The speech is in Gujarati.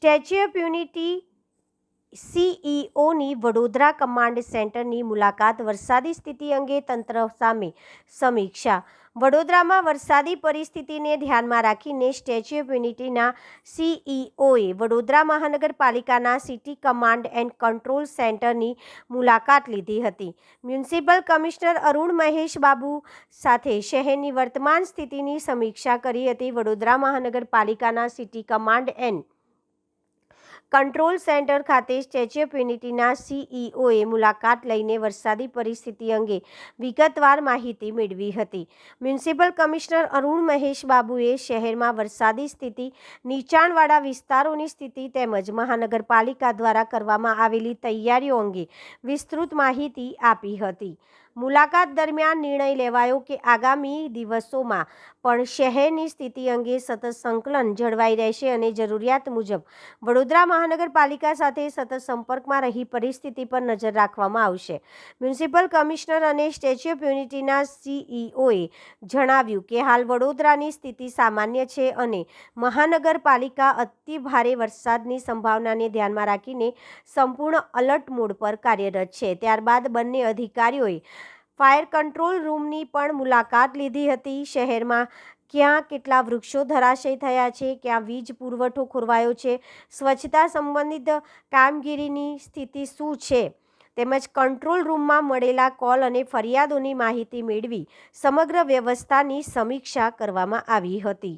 સ્ટેચ્યુ ઓફ યુનિટી સીઈઓની વડોદરા કમાન્ડ સેન્ટરની મુલાકાત, વરસાદી સ્થિતિ અંગે તંત્ર સામે સમીક્ષા. વડોદરામાં વરસાદી પરિસ્થિતિને ધ્યાનમાં રાખીને સ્ટેચ્યુ ઓફ યુનિટીના સીઈઓએ વડોદરા મહાનગરપાલિકાના સિટી કમાન્ડ એન્ડ કંટ્રોલ સેન્ટરની મુલાકાત લીધી હતી. મ્યુનિસિપલ કમિશનર અરુણ મહેશ બાબુ સાથે શહેરની વર્તમાન સ્થિતિની સમીક્ષા કરી હતી. વડોદરા મહાનગરપાલિકાના city command and control centre ખાતે સ્ટેચ્યુ ઓફ યુનિટીના સીઈઓએ મુલાકાત લઈને વરસાદી પરિસ્થિતિ અંગે વિગતવાર માહિતી મેળવી હતી. મ્યુનિસિપલ કમિશનર અરુણ મહેશ બાબુએ શહેરમાં વરસાદી સ્થિતિ, નીચાણવાળા વિસ્તારોની સ્થિતિ તેમજ મહાનગરપાલિકા દ્વારા કરવામાં આવેલી તૈયારીઓ અંગે વિસ્તૃત માહિતી આપી હતી. મુલાકાત દરમિયાન નિર્ણય લેવાયો કે આગામી દિવસોમાં પણ શહેરની સ્થિતિ અંગે સતત સંકલન જળવાઈ રહેશે અને જરૂરિયાત મુજબ વડોદરા મહાનગરપાલિકા સાથે સતત સંપર્કમાં રહી પરિસ્થિતિ પર નજર રાખવામાં આવશે. મ્યુનિસિપલ કમિશનર અને સ્ટેચ્યુ ઓફ યુનિટીના સીઈઓએ જણાવ્યું કે હાલ વડોદરાની સ્થિતિ સામાન્ય છે અને મહાનગરપાલિકા અતિ ભારે વરસાદની સંભાવનાને ધ્યાનમાં રાખીને સંપૂર્ણ અલર્ટ મોડ પર કાર્યરત છે. ત્યારબાદ બંને અધિકારીઓએ ફાયર કંટ્રોલ રૂમની પણ મુલાકાત લીધી હતી. શહેરમાં ક્યાં કેટલા વૃક્ષો ધરાશય થયા છે, ક્યાં વીજ પુરવઠો ખોરવાયો છે, સ્વચ્છતા સંબંધિત કામગીરીની સ્થિતિ શું છે તેમજ કંટ્રોલ રૂમમાં મળેલા કોલ અને ફરિયાદોની માહિતી મેળવી સમગ્ર વ્યવસ્થાની સમીક્ષા કરવામાં આવી હતી.